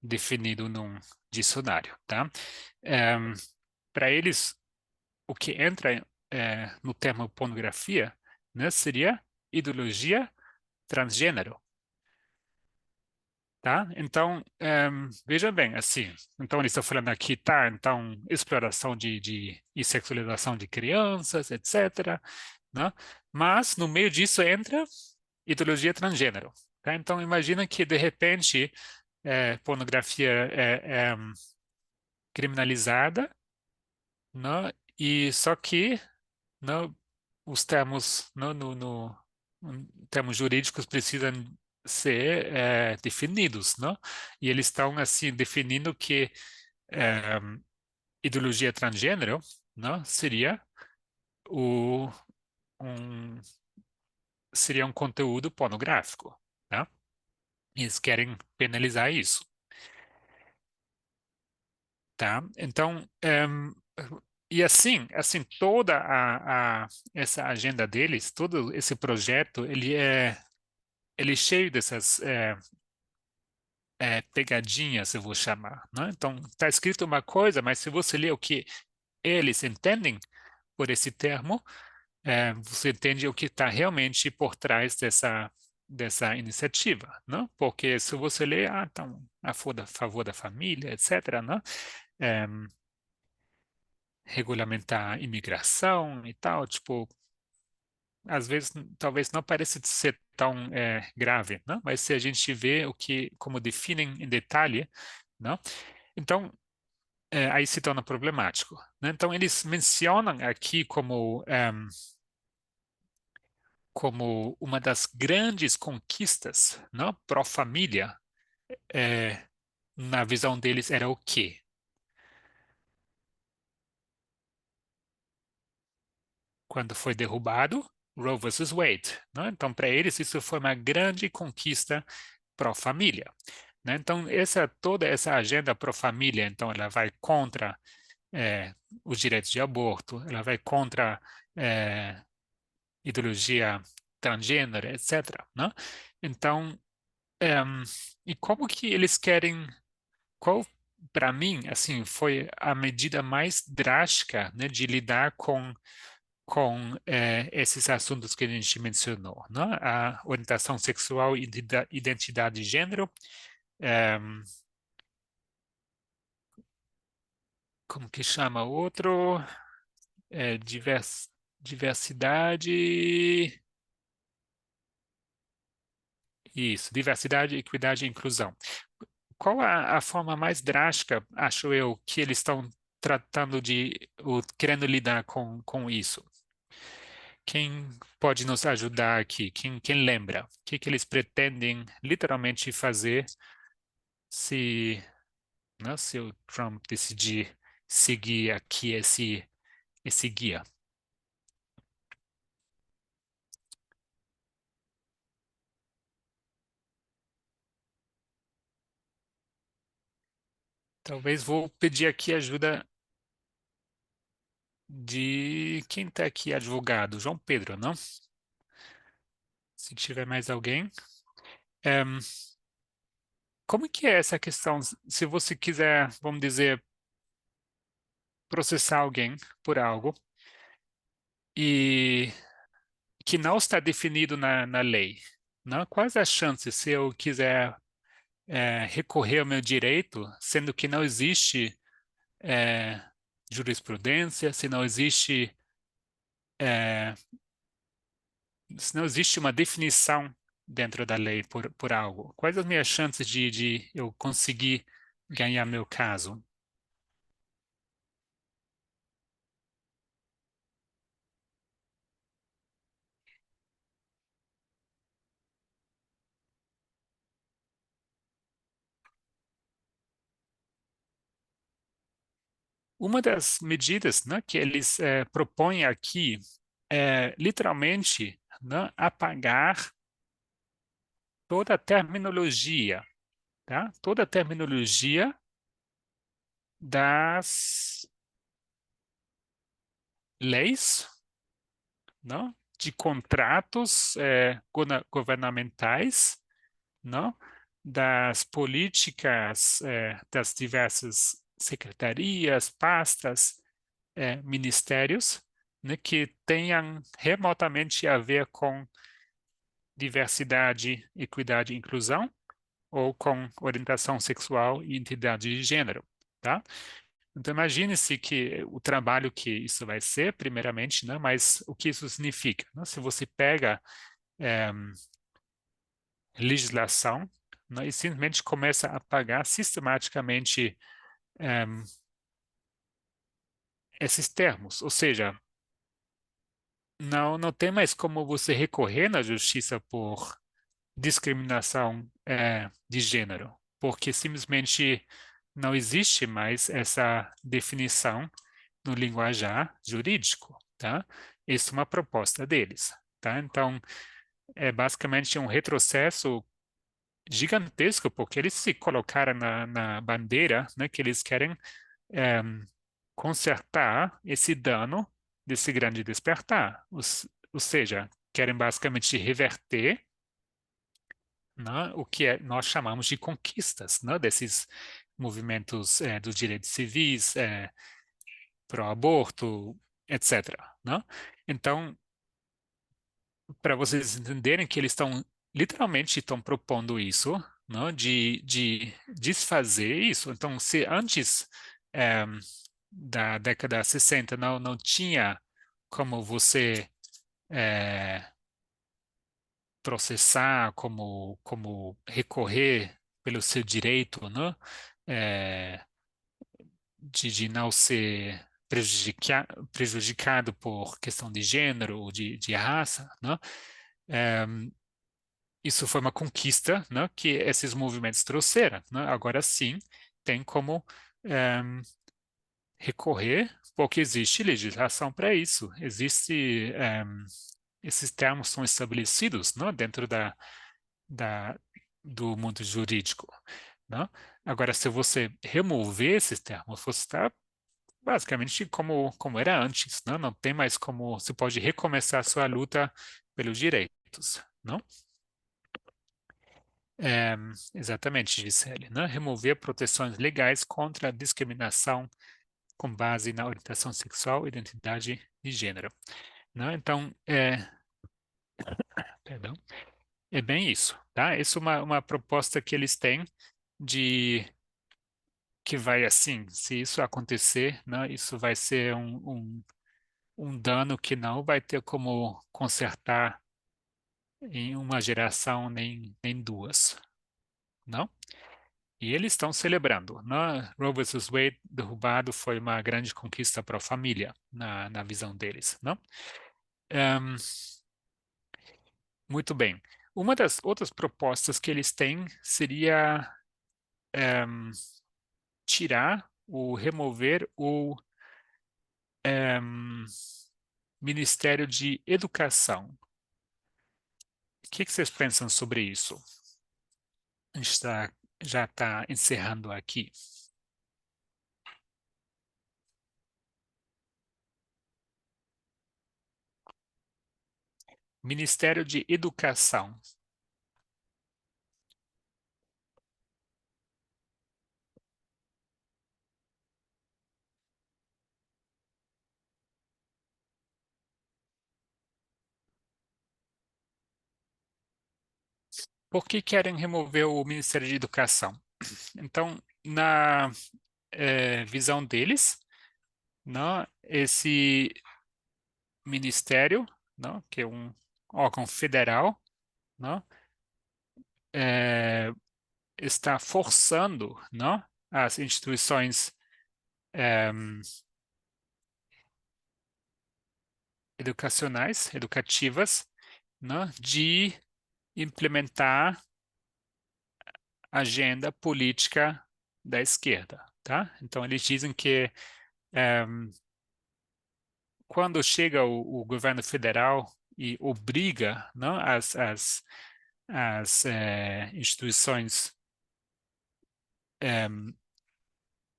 definido num dicionário, tá? Para eles, o que entra no termo pornografia, né, seria ideologia transgênero, tá? Então, veja bem, assim, então eles estão falando aqui, tá? Então, exploração e sexualização de crianças, etc., né? Mas, no meio disso entra ideologia transgênero, tá? Então, imagina que, de repente, pornografia é criminalizada, né? E só que, né, os termos, né, termos jurídicos precisam ser definidos, né? E eles estão assim definindo que é, ideologia transgênero, né, o um seria um conteúdo pornográfico, né? Eles querem penalizar isso, tá? Então, e assim toda essa agenda deles, todo esse projeto, ele é cheio dessas pegadinhas, eu vou chamar, né? Então, está escrito uma coisa, mas se você ler o que eles entendem por esse termo, você entende o que está realmente por trás dessa iniciativa, né? Porque se você ler, então, a favor da família, etc., né? É, regulamentar a imigração e tal, tipo, às vezes talvez não pareça ser tão grave, né? Mas se a gente vê como definem em detalhe, né? Então, aí se torna problemático, né? Então, eles mencionam aqui como uma das grandes conquistas, não, pró-família, na visão deles era o quê? Quando foi derrubado Roe versus Wade, não? Então, para eles, isso foi uma grande conquista pró-família, né? Então, toda essa agenda pró-família, então, ela vai contra os direitos de aborto, ela vai contra ideologia transgênero, etc., né? Então, e como que eles querem, qual, para mim, assim, foi a medida mais drástica, né, de lidar com esses assuntos que a gente mencionou, né? A orientação sexual e identidade de gênero, como que chama outro? Diversidade. Isso, diversidade, equidade e inclusão. Qual a forma mais drástica, acho eu, que eles estão tratando ou querendo lidar com isso? Quem pode nos ajudar aqui? Quem lembra? O que eles pretendem literalmente fazer se, né, se o Trump decidir seguir aqui esse guia? Talvez vou pedir aqui ajuda de quem está aqui, advogado? João Pedro, não? Se tiver mais alguém. Em, como que é essa questão? Se você quiser, vamos dizer, processar alguém por algo e que não está definido na lei, não? Quais as chances se eu quiser recorrer ao meu direito, sendo que não existe é, jurisprudência, é, se não existe uma definição dentro da lei por algo? Quais as minhas chances de eu conseguir ganhar meu caso? Uma das medidas, né, que eles propõem aqui é literalmente, né, apagar toda a terminologia, tá? Toda a terminologia das leis, não? De contratos governamentais, não? Das políticas das diversas secretarias, pastas, ministérios, né? Que tenham remotamente a ver com diversidade, equidade e inclusão, ou com orientação sexual e identidade de gênero, tá? Então, imagine-se que o trabalho que isso vai ser, primeiramente, né? Mas o que isso significa, né? Se você pega legislação, né, e simplesmente começa a apagar sistematicamente esses termos, ou seja, não tem mais como você recorrer na justiça por discriminação de gênero, porque simplesmente não existe mais essa definição no linguajar jurídico, tá? Isso é uma proposta deles, tá? Então, é basicamente um retrocesso gigantesco, porque eles se colocaram na bandeira, né, que eles querem eh, consertar esse dano desse grande despertar, ou seja, querem basicamente reverter, né, o que nós chamamos de conquistas, né, desses movimentos dos direitos civis, pró-aborto, etc., né? Então, para vocês entenderem que eles literalmente estão propondo isso, né, de desfazer isso. Então, se antes da década 60 não tinha como você processar, como recorrer pelo seu direito, né, eh, de não ser prejudicado por questão de gênero ou de raça, né? Isso foi uma conquista, né, que esses movimentos trouxeram, né? Agora sim, tem como recorrer, porque existe legislação para isso. Esses termos são estabelecidos, né, dentro da, do mundo jurídico, né? Agora, se você remover esses termos, você está basicamente como era antes, né? Não tem mais como, você pode recomeçar a sua luta pelos direitos, não? É, exatamente, Gisele, né? Remover proteções legais contra a discriminação com base na orientação sexual e identidade de gênero, né? Então, perdão, é bem isso, tá? Isso é uma proposta que eles têm de que vai assim, se isso acontecer, né? Isso vai ser um dano que não vai ter como consertar em uma geração nem duas, não? E eles estão celebrando, né? Roe vs. Wade derrubado foi uma grande conquista para a família, na visão deles, não? Ehm, muito bem. Uma das outras propostas que eles têm seria ehm, remover o ehm, Ministério de Educação. O que vocês pensam sobre isso? A gente já está encerrando aqui. Ministério de Educação. Por que querem remover o Ministério de Educação? Então, na visão deles, não, esse ministério, não, que é um órgão federal, não, está forçando, não, as instituições educativas, não, de implementar a agenda política da esquerda, tá? Então, eles dizem que quando chega o governo federal e obriga, não, as instituições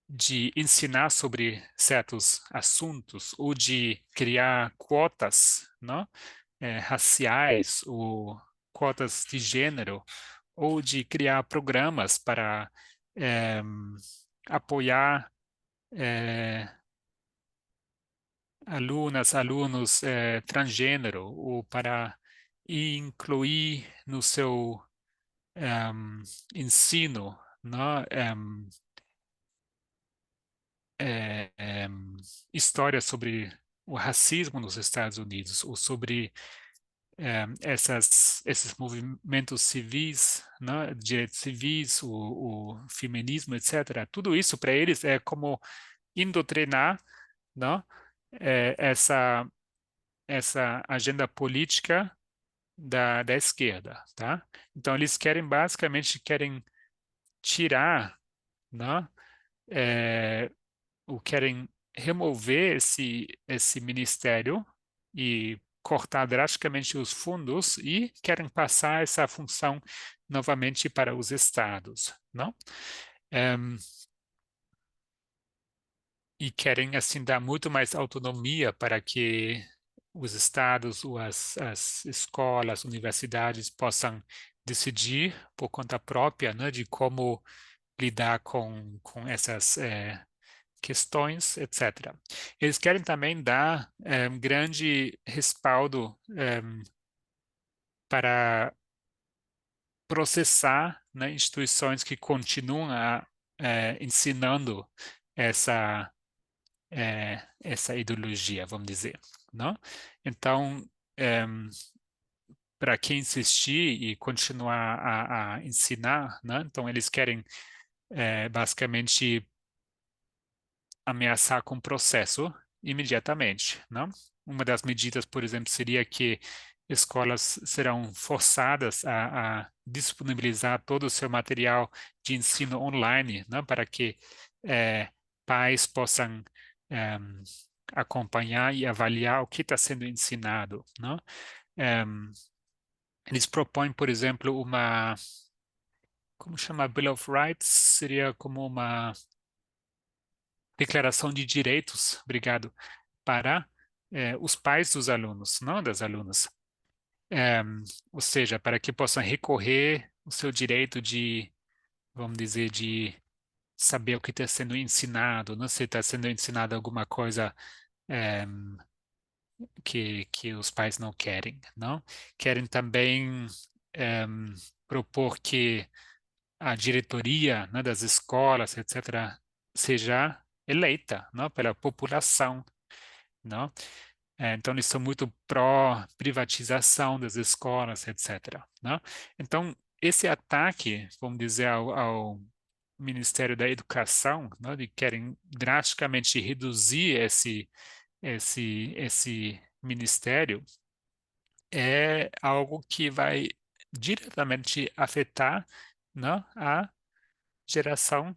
de ensinar sobre certos assuntos ou de criar cotas, não, raciais ou cotas de gênero, ou de criar programas para apoiar alunos transgênero, ou para incluir no seu ensino, não, história sobre o racismo nos Estados Unidos, ou sobre esses movimentos civis, né, direitos civis, o feminismo, etc. Tudo isso para eles é como indoutrinar, não, essa agenda política da esquerda, tá? Então eles basicamente querem tirar, né, querem remover esse ministério e cortar drasticamente os fundos e querem passar essa função novamente para os estados, não? E querem, assim, dar muito mais autonomia para que os estados ou as escolas, universidades possam decidir por conta própria, né, de como lidar com essas questões, etc. Eles querem também dar grande respaldo para processar, né, instituições que continuam ensinando essa essa ideologia, vamos dizer, não? Então, para quem insistir e continuar a ensinar, né? Então eles querem basicamente ameaçar com processo imediatamente, não? Uma das medidas, por exemplo, seria que escolas serão forçadas a disponibilizar todo o seu material de ensino online, né, para que pais possam acompanhar e avaliar o que está sendo ensinado, não? Eles propõem, por exemplo, como chama, Bill of Rights, seria como uma declaração de direitos, obrigado, para os pais dos alunos, não das alunas. Ou seja, para que possam recorrer o seu direito de, vamos dizer, de saber o que está sendo ensinado, não se está sendo ensinado alguma coisa que os pais não querem, não? Querem também propor que a diretoria, né, das escolas, etc., seja eleita, não, pela população, não? Então, eles são muito pró-privatização das escolas, etc., não? Então, esse ataque, vamos dizer, ao Ministério da Educação, não, de querem drasticamente reduzir esse ministério, é algo que vai diretamente afetar, não, a geração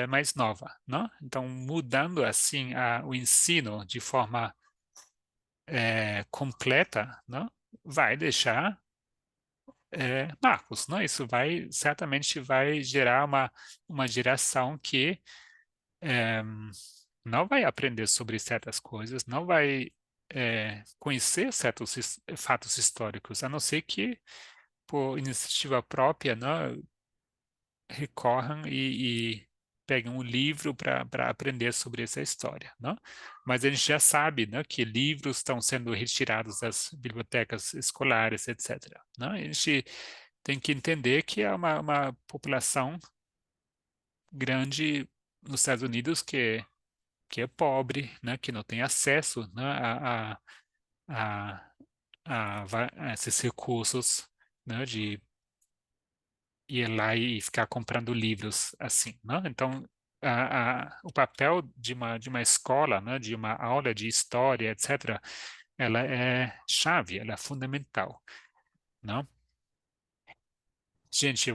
mais nova, não? Então, mudando assim o ensino de forma completa, não? Vai deixar marcos, não? Isso certamente vai gerar uma geração que não vai aprender sobre certas coisas, não vai conhecer certos fatos históricos, a não ser que, por iniciativa própria, né, recorram e peguem um livro para aprender sobre essa história, né? Mas a gente já sabe, né, que livros estão sendo retirados das bibliotecas escolares, etc., né? A gente tem que entender que é uma população grande nos Estados Unidos que é pobre, né, que não tem acesso, né, a, a esses recursos, né, de ir lá e ficar comprando livros assim, né? Então, o papel de uma escola, né, de uma aula de história, etc., ela é chave, ela é fundamental, né? Gente,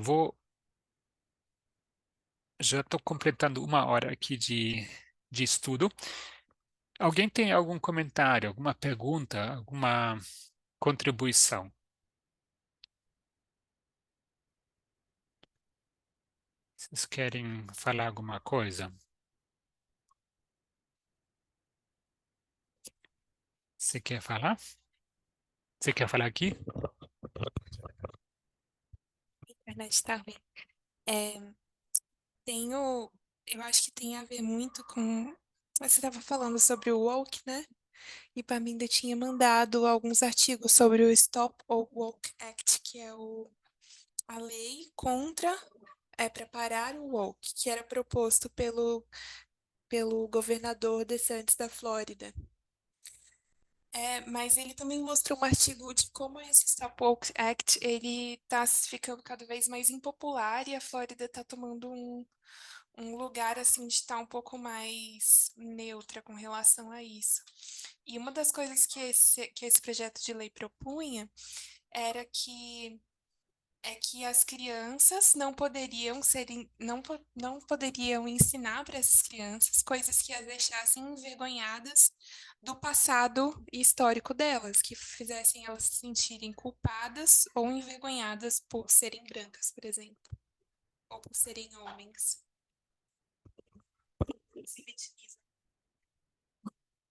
já estou completando 1 hora aqui de estudo. Alguém tem algum comentário, alguma pergunta, alguma contribuição? Vocês querem falar alguma coisa? Você quer falar? Você quer falar aqui? Internet está ruim. É, eu acho que tem a ver muito com. Você estava falando sobre o woke, né? E para mim ainda tinha mandado alguns artigos sobre o Stop or Woke Act, que é a lei contra para parar o woke, que era proposto pelo governador DeSantis da Flórida. Mas ele também mostrou um artigo de como esse Stop Woke Act ele está ficando cada vez mais impopular e a Flórida está tomando um lugar assim de estar um pouco mais neutra com relação a isso. E uma das coisas que esse projeto de lei propunha era que as crianças não poderiam não poderiam ensinar para essas crianças coisas que as deixassem envergonhadas do passado histórico delas, que fizessem elas se sentirem culpadas ou envergonhadas por serem brancas, por exemplo, ou por serem homens. Se vitimiza.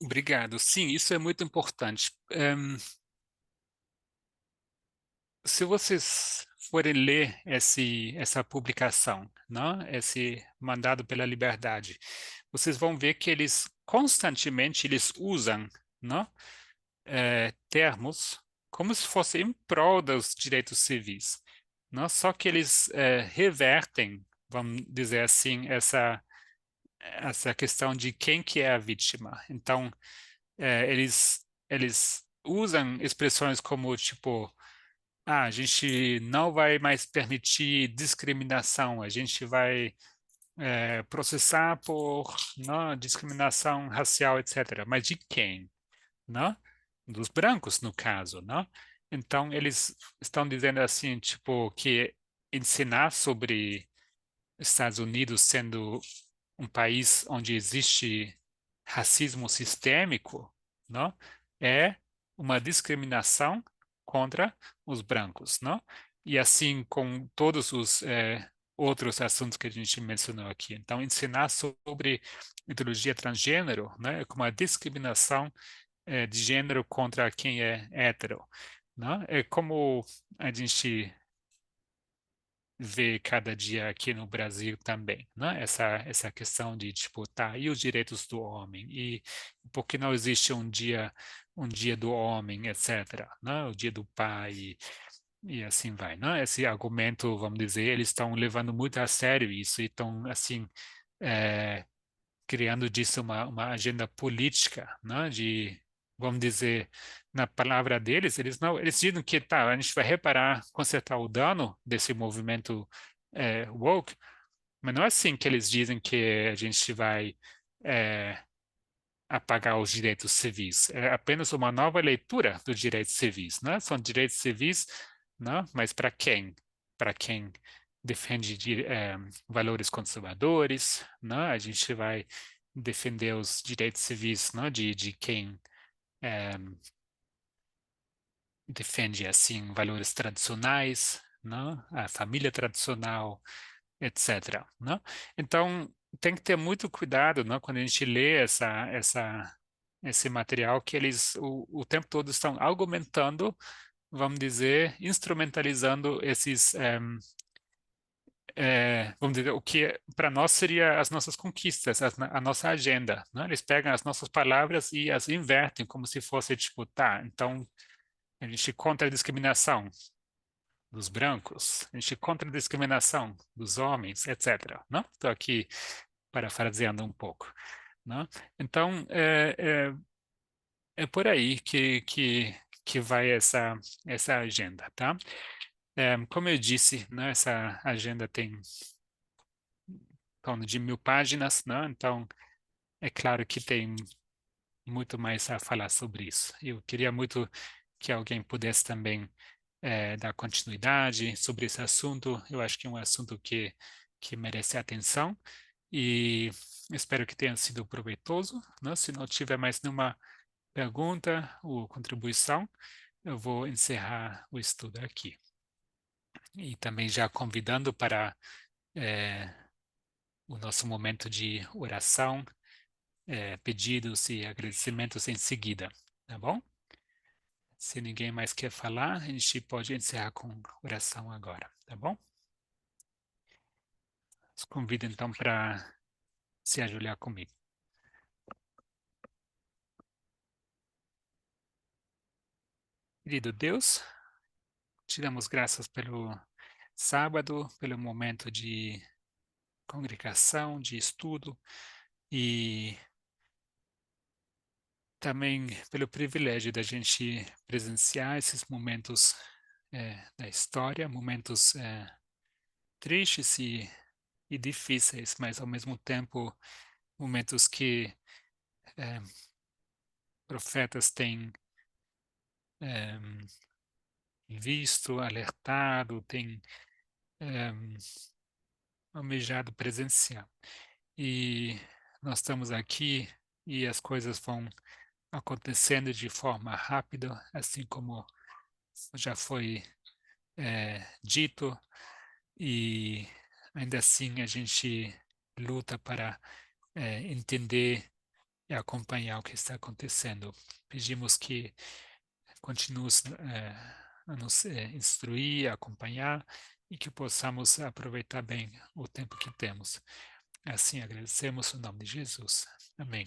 Obrigado. Sim, isso é muito importante. Se vocês forem ler essa publicação, né, esse Mandado pela Liberdade, vocês vão ver que eles constantemente usam, né, termos como se fosse em prol dos direitos civis, né? Só que eles revertem, vamos dizer assim, essa questão de quem que é a vítima. Então, eles usam expressões como tipo, a gente não vai mais permitir discriminação, a gente vai processar por não, discriminação racial, etc. Mas de quem? Não? Dos brancos, no caso, não? Então, eles estão dizendo assim, tipo, que ensinar sobre Estados Unidos sendo um país onde existe racismo sistêmico, não? É uma discriminação contra os brancos, não? E assim com todos os outros assuntos que a gente mencionou aqui. Então, ensinar sobre ideologia transgênero, né, é como uma discriminação de gênero contra quem é hétero, né? É como a gente vê cada dia aqui no Brasil também, né? Essa questão de tipo, tá, e os direitos do homem? E por que não existe um dia do homem, etc., né? O dia do pai e assim vai, né? Esse argumento, vamos dizer, eles estão levando muito a sério isso e estão assim criando disso uma agenda política, né? De, vamos dizer, na palavra deles, eles dizem que tá, a gente vai reparar, consertar o dano desse movimento woke, mas não é assim que eles dizem que a gente vai apagar os direitos civis. É apenas uma nova leitura dos direitos civis, né? São direitos civis, né? Mas para quem? Para quem defende valores conservadores, né? A gente vai defender os direitos civis, né? De quem defende assim valores tradicionais, né? A família tradicional, etc., né? Então tem que ter muito cuidado, né? Quando a gente lê esse material que eles o tempo todo estão argumentando, vamos dizer, instrumentalizando esses, vamos dizer, o que para nós seria as nossas conquistas, a nossa agenda, né? Eles pegam as nossas palavras e as invertem como se fosse tipo, tá, então a gente contra a discriminação dos brancos, a gente contra a discriminação dos homens, etc. Não? Estou aqui parafraseando um pouco, né? Então, é por aí que vai essa agenda, tá? Como eu disse, né, essa agenda tem em torno de 1000 páginas, né? Então, é claro que tem muito mais a falar sobre isso. Eu queria muito que alguém pudesse também dar continuidade sobre esse assunto. Eu acho que é um assunto que merece atenção e espero que tenha sido proveitoso, né? Se não tiver mais nenhuma pergunta ou contribuição, eu vou encerrar o estudo aqui. E também já convidando para o nosso momento de oração, pedidos e agradecimentos em seguida, tá bom? Se ninguém mais quer falar, a gente pode encerrar com oração agora, tá bom? Os convido então para se ajoelhar comigo. Querido Deus, te damos graças pelo sábado, pelo momento de congregação, de estudo e também pelo privilégio da gente presenciar esses momentos da história, momentos tristes e difíceis, mas ao mesmo tempo momentos que profetas têm visto, alertado, têm almejado presenciar. E nós estamos aqui e as coisas vão acontecendo de forma rápida, assim como já foi dito, e ainda assim a gente luta para entender e acompanhar o que está acontecendo. Pedimos que continue a nos instruir, acompanhar e que possamos aproveitar bem o tempo que temos. Assim agradecemos o nome de Jesus. Amém.